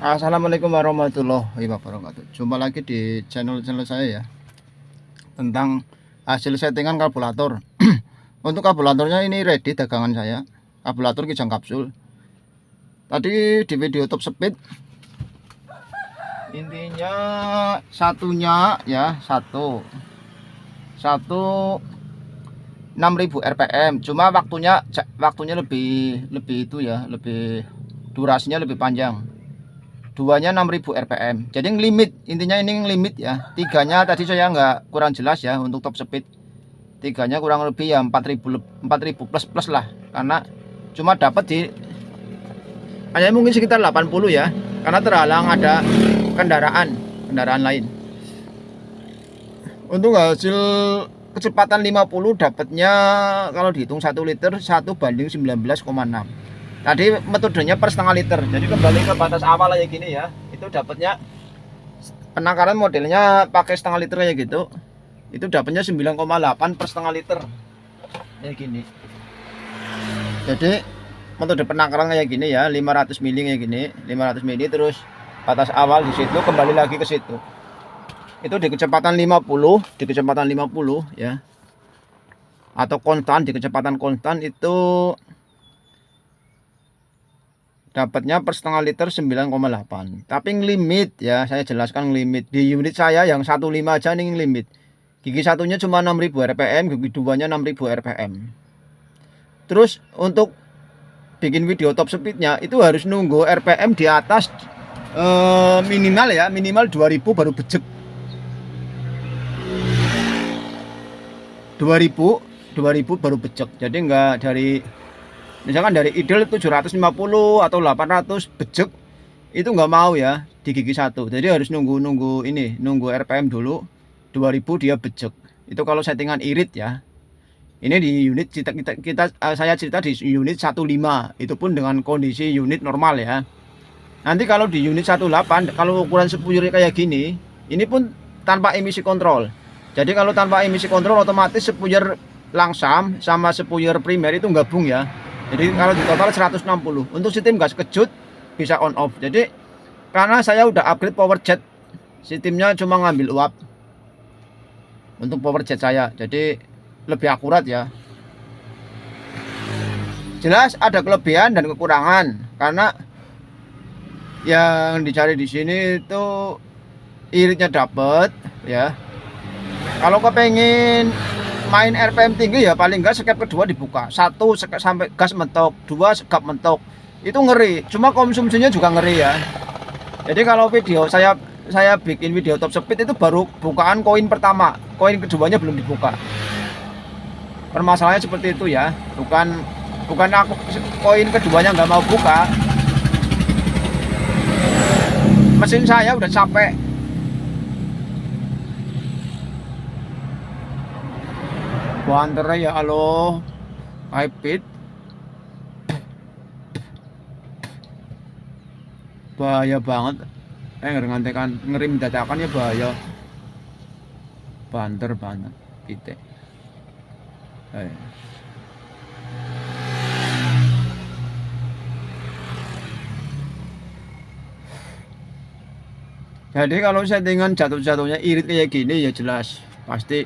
Assalamualaikum warahmatullahi wabarakatuh. Jumpa lagi di channel saya ya, tentang hasil settingan karburator. Untuk karburatornya ini ready dagangan saya, karburator kijang kapsul. Tadi di video top speed intinya satunya ya, satu 6000 rpm, cuma waktunya lebih itu ya, lebih durasinya lebih panjang. Duanya 6000 rpm, jadi limit, intinya ini limit ya. Tiganya tadi saya nggak, kurang jelas ya untuk top speed. Tiganya kurang lebih ya 4000 plus lah, karena cuma dapat di hanya mungkin sekitar 80 ya, karena terhalang ada kendaraan lain. Untuk hasil kecepatan 50 dapatnya kalau dihitung 1 liter 1:19,6. Tadi metodenya per setengah liter, jadi kembali ke batas awal aja gini ya. Itu dapatnya penangkaran modelnya pakai setengah liter kayak gitu. Itu dapatnya 9,8 per setengah liter kayak gini. Jadi metode penangkaran kayak gini ya, 500 mili kayak gini, 500 mili, terus batas awal di situ, kembali lagi ke situ. Itu di kecepatan 50, ya. Atau konstan, di kecepatan konstan itu dapatnya per setengah liter 9,8. Tapi limit ya, saya jelaskan limit. Di unit saya yang 15 aja nih limit. Gigi satunya cuma 6000 rpm, gigi duanya 6000 rpm. Terus untuk bikin video top speednya itu harus nunggu rpm di atas minimal ya, minimal 2000 baru bejek. 2000 baru bejek. Jadi enggak dari, misalkan dari idle 750 atau 800 bejek, itu nggak mau ya di gigi satu. Jadi harus nunggu rpm dulu 2000 dia bejek. Itu kalau settingan irit ya. Ini di unit saya cerita di unit 15, itu pun dengan kondisi unit normal ya. Nanti kalau di unit 18, kalau ukuran sepuyur kayak gini, ini pun tanpa emisi kontrol. Jadi kalau tanpa emisi kontrol, otomatis sepuyur langsam sama sepuyur primer itu gabung ya. Jadi kalau di total 160. Untuk sistem gas kejut bisa on off. Jadi karena saya udah upgrade power jet, sistemnya cuma ngambil uap untuk power jet saya, jadi lebih akurat ya. Jelas ada kelebihan dan kekurangan, karena yang dicari di sini itu iritnya dapet ya. Kalau kepengen main RPM tinggi ya paling enggak sekap kedua dibuka, satu sampai gas mentok, dua sekap mentok, itu ngeri. Cuma konsumsinya juga ngeri ya. Jadi kalau video saya bikin video top speed itu baru bukaan koin pertama, koin keduanya belum dibuka. Permasalahannya seperti itu ya, bukan aku koin keduanya nggak mau buka, mesin saya udah capek. Banternya ya Allah, high bahaya banget. Ngeri dadakan ya, bahaya. Banter banget titik. Jadi kalau settingan jatuh-jatuhnya irit kayak gini ya jelas pasti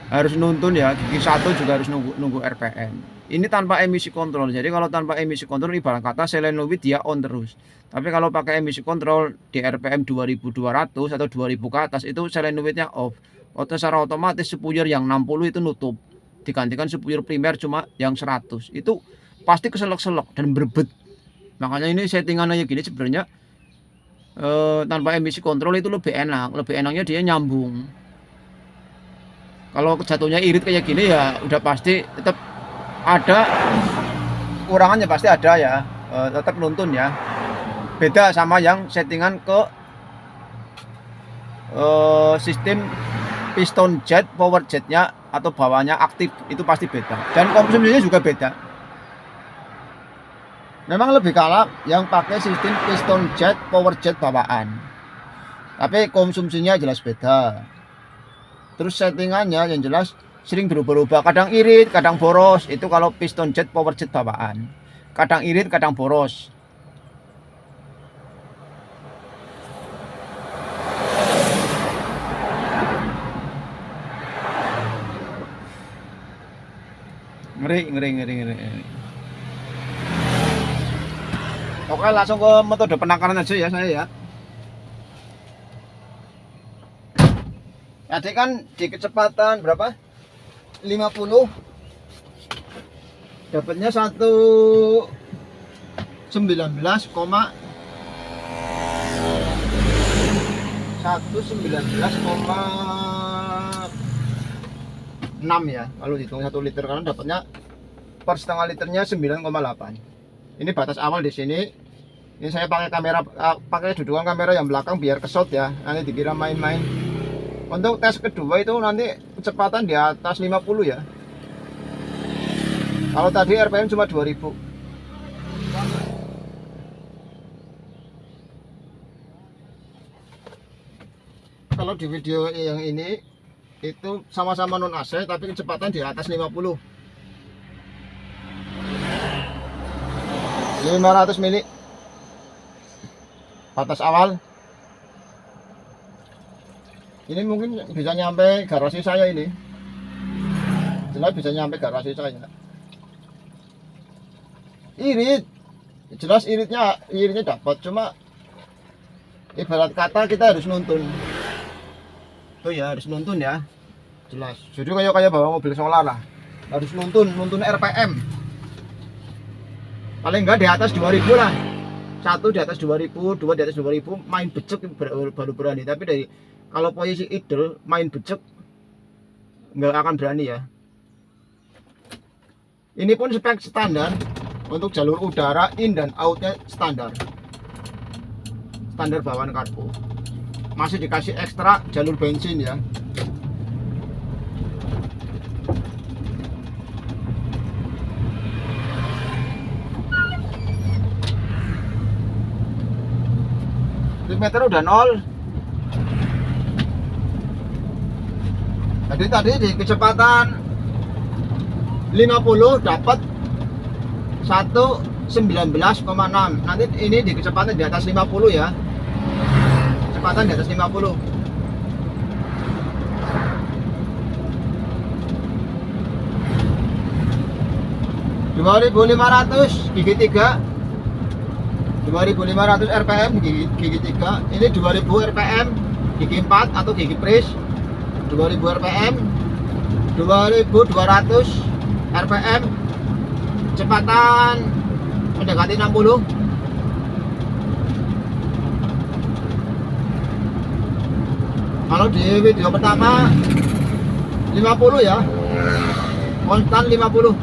harus nuntun ya. Gigi satu juga harus nunggu rpm. Ini tanpa emisi kontrol. Jadi kalau tanpa emisi kontrol, ibarat kata solenoid dia on terus. Tapi kalau pakai emisi kontrol di rpm 2200 atau 2000 ke atas, itu solenoidnya off. Secara otomatis sepuyur yang 60 itu nutup, digantikan sepuyur primer cuma yang 100. Itu pasti keselok-selok dan berbet. Makanya ini settingan aja gini sebenarnya tanpa emisi kontrol itu lebih enak. Lebih enaknya dia nyambung. Kalau jatuhnya irit kayak gini ya udah pasti tetap ada kurangannya, pasti ada ya, tetap nuntun ya. Beda sama yang settingan ke sistem piston jet, power jetnya atau bawahnya aktif, itu pasti beda. Dan konsumsinya juga beda. Memang lebih kalap yang pakai sistem piston jet, power jet bawaan, tapi konsumsinya jelas beda. Terus settingannya yang jelas sering berubah-ubah, kadang irit, kadang boros. Itu kalau piston jet, power jet bawaan, kadang irit, kadang boros. ngeri. Oke, langsung ke metode penakaran aja ya saya ya. Tadi kan di kecepatan berapa? 50. Dapatnya 119,6 ya. Kalau dihitung 1 liter karena dapatnya per setengah liternya 9,8. Ini batas awal di sini. Ini saya pakai kamera, pakai dudukan kamera yang belakang biar kesot ya. Nanti dikira main-main. Untuk tes kedua itu nanti kecepatan di atas 50 ya. Kalau tadi RPM cuma 2000. Kalau di video yang ini itu sama-sama non AC tapi kecepatan di atas 50. 500 mili batas awal. Ini mungkin bisa nyampe garasi saya ini. Jelas bisa nyampe garasi saya. Irit. Jelas iritnya dapat, cuma ibarat kata kita harus nuntun. Tuh ya, harus nuntun ya. Jelas. Jadi kayak bawa mobil solar lah. Harus nuntun RPM. Paling enggak di atas 2000 lah. 1 di atas 2000, 2 di atas 2000 main becek baru berani. Tapi dari kalau posisi idle main becek nggak akan berani ya. Ini pun spek standar untuk jalur udara in dan outnya standar bawaan karbo. Masih dikasih ekstra jalur bensin ya. Meter udah 0. Tadi di kecepatan 50 dapat 119,6. Nanti ini di kecepatan di atas 50 ya. Kecepatan di atas 50. gigi 3. 2500 RPM gigi 3. Ini 2000 RPM gigi 4 atau gigi press. 2000 RPM 2200 RPM kecepatan mendekati 60. Kalau di video pertama 50 ya, konstan 50.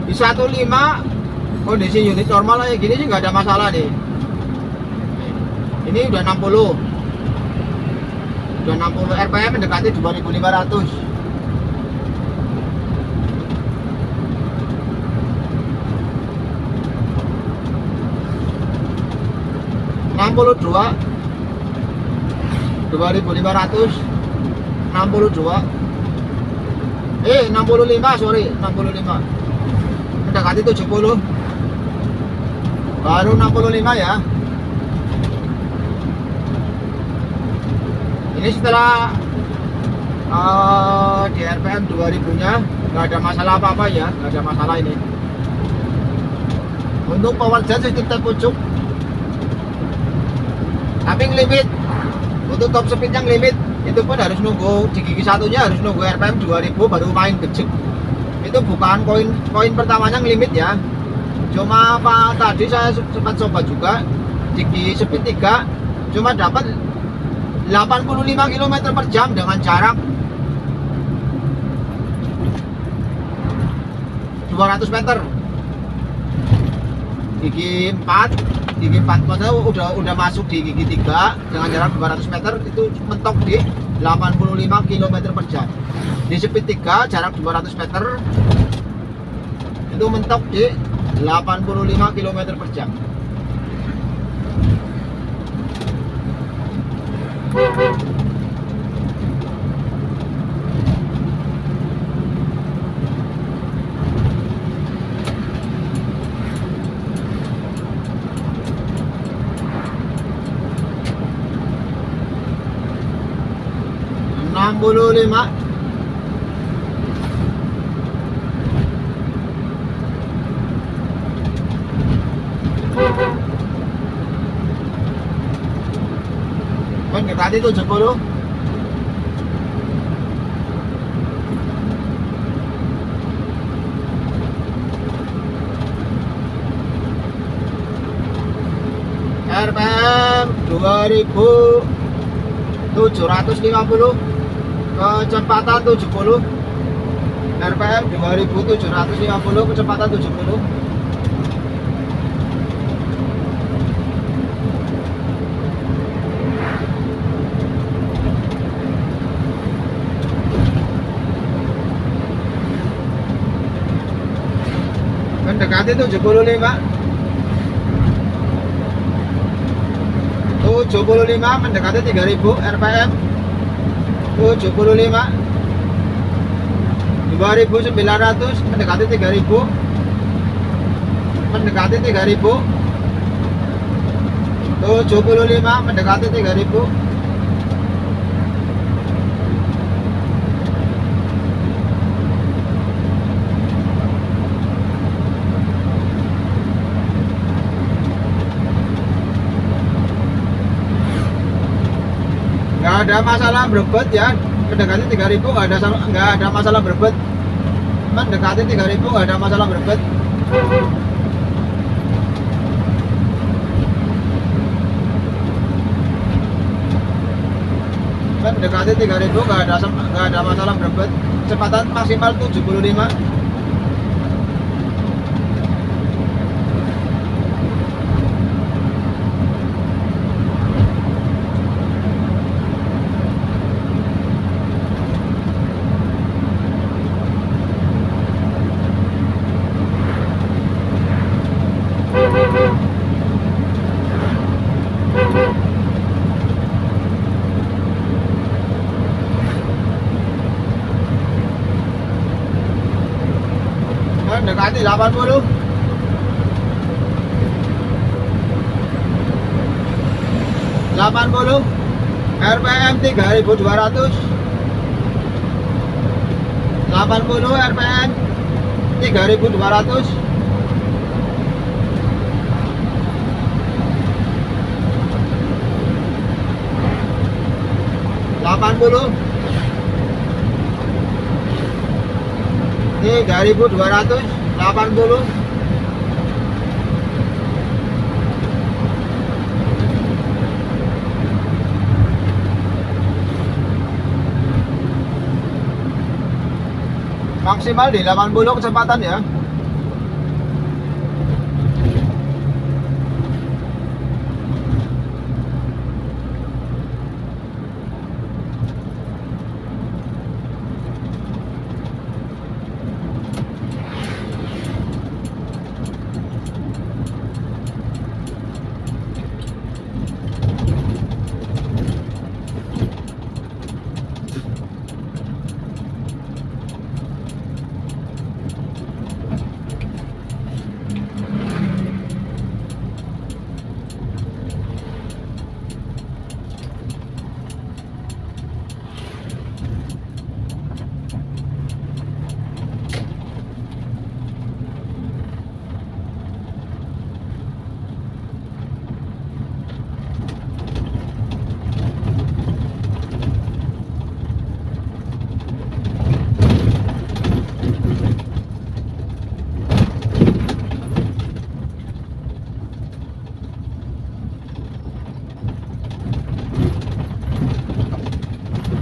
Di 15 kondisi unit normal kayak gini sih nggak ada masalah nih. Ini udah 60 RPM mendekati 2500. 62 2500 62 65 sorry 65 mendekati 70 baru 65 ya. Ini setelah di RPM 2000 nya nggak ada masalah apa-apa ya, nggak ada masalah ini. Untuk power jet sistem tap pucuk tapi limit untuk top speed yang limit itu pun harus nunggu di gigi satunya, harus nunggu RPM 2000 baru main gejek. Itu bukan koin pertamanya limit ya, cuma apa tadi saya sempat coba juga di gigi speed 3 cuma dapat 85 km per jam dengan jarak 200 meter. Gigi 4 maksudnya udah masuk di gigi 3 dengan jarak 200 meter itu mentok di 85 km per jam. Di speed 3 jarak 200 meter itu mentok di 85 km per jam. 65. Mendekati 70. RPM 2750, kecepatan 70. RPM 2750, kecepatan 70. Mendekati 75. 75 mendekati 3000 RPM. 75. 2900 mendekati 3000. Mendekati 3000. 75 mendekati 3000. Nggak ada masalah berebut ya, mendekati 3000 nggak ada masalah berebut. Mendekati 3000 nggak ada masalah berebut. Mendekati 3000 nggak ada masalah berebut. Kecepatan maksimal 75. Mendekati 80. 80 RPM 3200. 80 RPM 3200. 80 3200. 80. Maksimal di 80 kecepatan ya.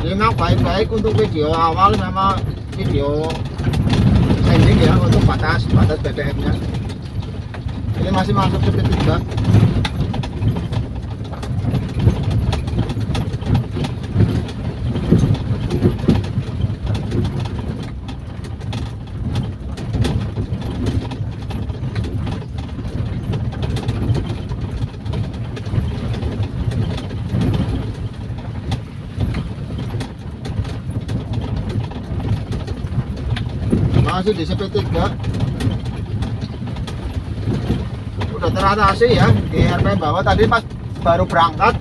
Memang baik-baik untuk video awal sama video ending ya, untuk batas BBM-nya. Ini masih masuk speed 3. Masih di speed 3. Udah teratasi ya di RPM bawah. Tadi pas baru berangkat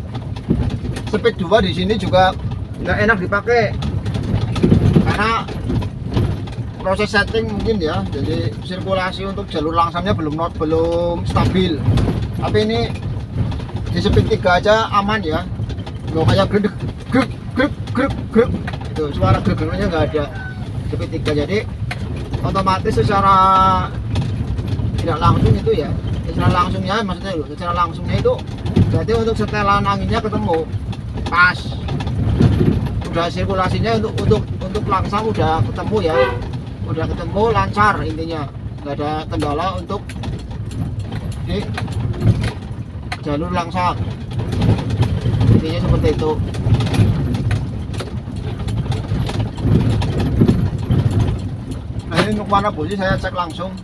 speed 2 di sini juga nggak enak dipakai. karena proses setting mungkin ya, jadi sirkulasi untuk jalur langsangnya belum stabil. Tapi ini di speed 3 aja aman ya, nggak kayak grek grek grek grek grek itu suara grek-greknya nggak ada. Speed 3 jadi otomatis secara tidak langsung itu ya, secara langsungnya maksudnya loh, secara langsungnya itu berarti untuk setelan anginnya ketemu pas, udah sirkulasinya untuk langsang udah ketemu ya, udah ketemu lancar, intinya nggak ada kendala untuk di jalur langsang, intinya seperti itu. Nah ini untuk warna busi saya cek langsung.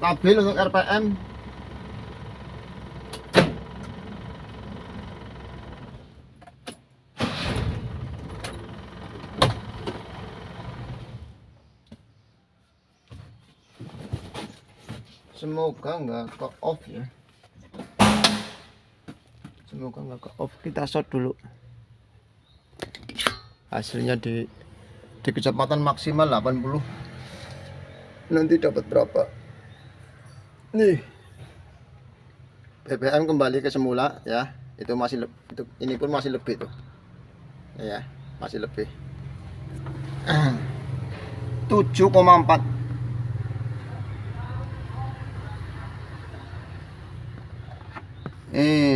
Stabil untuk RPM. Semoga nggak ke off ya. Semoga nggak ke off. Kita shot dulu. Hasilnya di kecepatan maksimal 80. Nanti dapat berapa? Nih. BBM kembali ke semula ya. Itu masih ini pun masih lebih tuh. Ya, masih lebih. 7,4.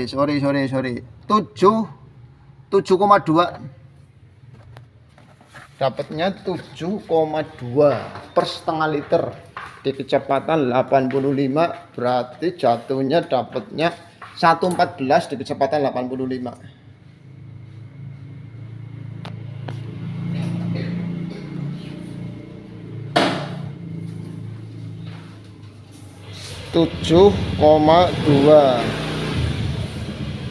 Sorry 7,2. Dapatnya 7,2 per setengah liter di kecepatan 85, berarti jatuhnya dapatnya 1,14 di kecepatan 85. ,2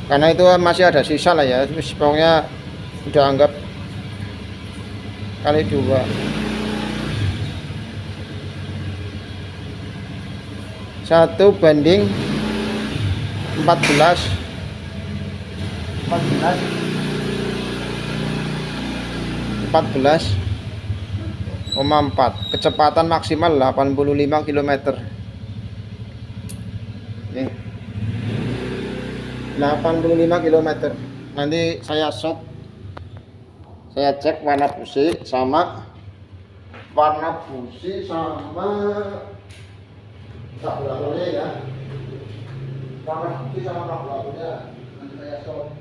karena itu masih ada sisa lah ya, pokoknya udah anggap kali 2. Satu banding 14 14,4, kecepatan maksimal 85 km. Nih 85 km. Nanti saya shot, saya cek warna busi sama karburatornya ya, warna busi sama karburatornya nanti saya shot.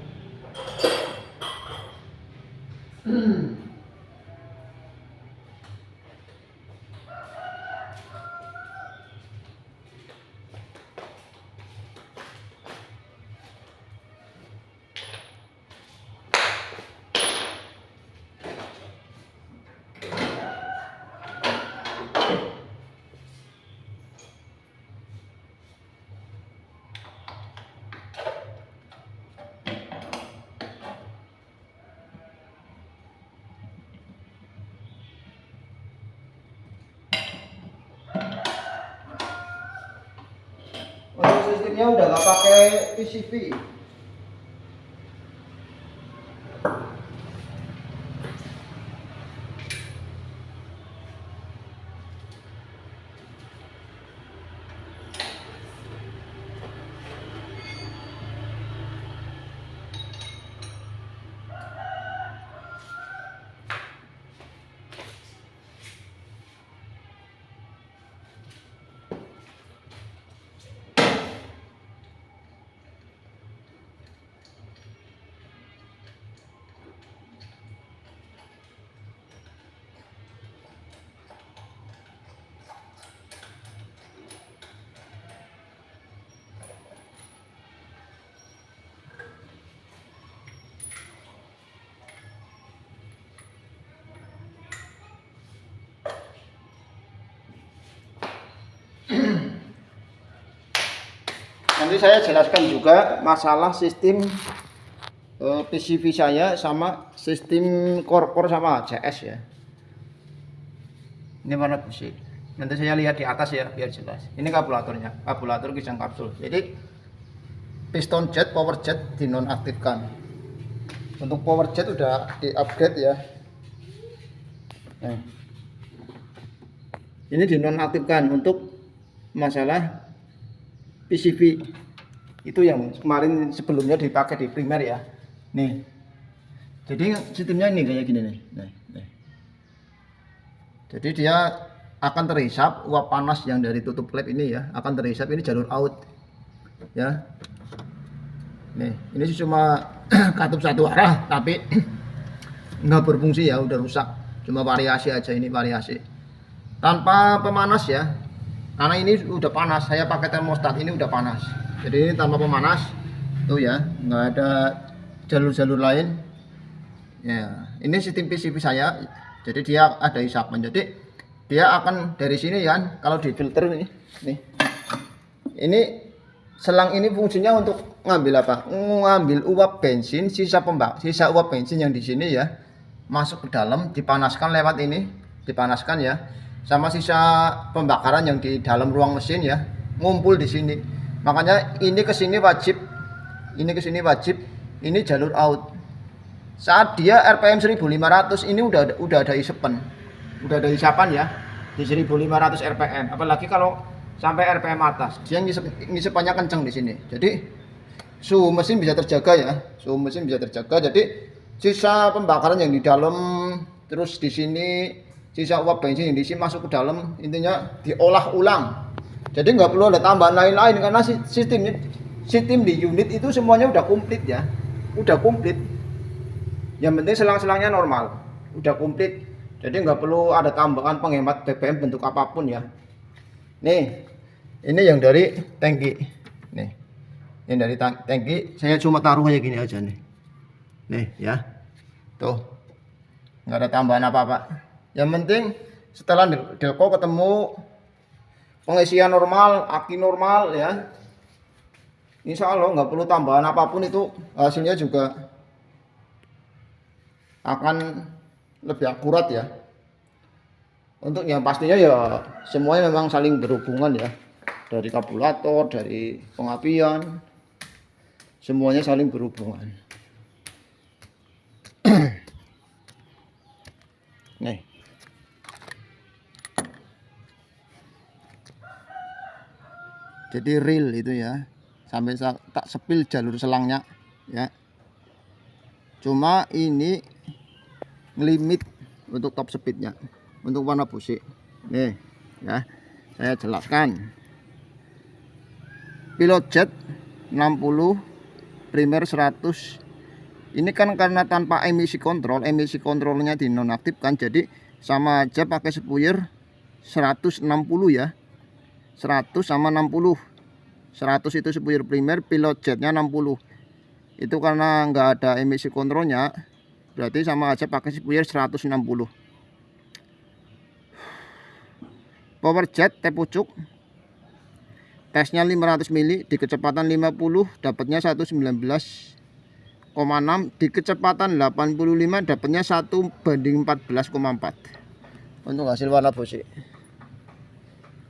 Untuk sistemnya udah nggak pakai PCV. Nanti saya jelaskan juga masalah sistem PCV saya sama sistem core sama CS ya. Ini warna busi. Nanti saya lihat di atas ya biar jelas. Ini karburatornya, karburator kijang kapsul. Jadi piston jet, power jet dinonaktifkan. Untuk power jet udah di-upgrade ya. Nah, ini dinonaktifkan untuk masalah PCV. Itu yang kemarin sebelumnya dipakai di primer ya. Nih. Jadi sistemnya ini kayak gini nih. Nih. Jadi dia akan terhisap uap panas yang dari tutup klep ini ya, akan terhisap. Ini jalur out ya. Nih, ini cuma katup satu arah tapi nggak berfungsi ya, udah rusak. Cuma variasi aja, ini variasi. Tanpa pemanas ya. Karena ini udah panas, saya pakai termostat ini udah panas. Jadi ini tanpa pemanas. Tuh ya, nggak ada jalur-jalur lain. Ya, ini sistem PCV saya. Jadi dia ada hisapan. Jadi dia akan dari sini kan, kalau di filter ini, nih. Ini selang ini fungsinya untuk ngambil apa? Ngambil uap bensin, sisa uap bensin yang di sini ya, masuk ke dalam, dipanaskan lewat ini, dipanaskan ya. Sama sisa pembakaran yang di dalam ruang mesin ya, ngumpul di sini. Makanya ini ke sini wajib, ini jalur out. Saat dia RPM 1500 ini udah ada hisapan. Udah ada hisapan ya di 1500 RPM. Apalagi kalau sampai RPM atas, dia ngisapannya kencang di sini. Jadi suhu mesin bisa terjaga ya. Suhu mesin bisa terjaga. Jadi sisa pembakaran yang di dalam, terus di sini sisa uap bensin yang di sini masuk ke dalam, intinya diolah ulang. Jadi nggak perlu ada tambahan lain-lain karena sistem di unit itu semuanya udah komplit ya. Udah komplit. Yang penting selang-selangnya normal, udah komplit. Jadi nggak perlu ada tambahan penghemat BBM bentuk apapun ya. Nih, ini yang dari tangki. Nih, ini dari tangki. Saya cuma taruh kayak gini aja nih. Nih ya, tuh nggak ada tambahan apa-apa. Yang penting setelah delco ketemu pengisian normal, aki normal ya. Insya Allah nggak perlu tambahan apapun, itu hasilnya juga akan lebih akurat ya. Untuk yang pastinya ya semuanya memang saling berhubungan ya, dari karburator, dari pengapian, semuanya saling berhubungan. Nih, jadi real itu ya, sampai tak sepil jalur selangnya ya. Cuma ini limit untuk top speednya, untuk warna busi. Nih ya, saya jelaskan. Pilot jet 60, primer 100. Ini kan karena tanpa emisi kontrolnya dinonaktifkan, jadi sama aja pakai spuyer 160 ya. 100 sama 60. 100 itu spuyer primer, pilot jetnya 60. Itu karena nggak ada emisi kontrolnya, berarti sama aja pakai spuyer 160. Power jet teh pucuk, tesnya 500 mili di kecepatan 50, dapatnya 119,6, di kecepatan 85 dapatnya 1:14,4 untuk hasil warna busi.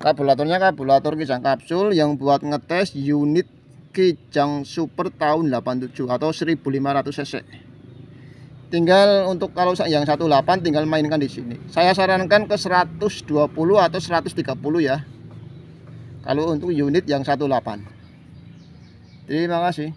Karburatornya karburator kijang kapsul yang buat ngetes unit Kijang Super tahun 87 atau 1500 cc. Tinggal untuk kalau yang 18 tinggal mainkan di sini. Saya sarankan ke 120 atau 130 ya. Kalau untuk unit yang 18. Terima kasih.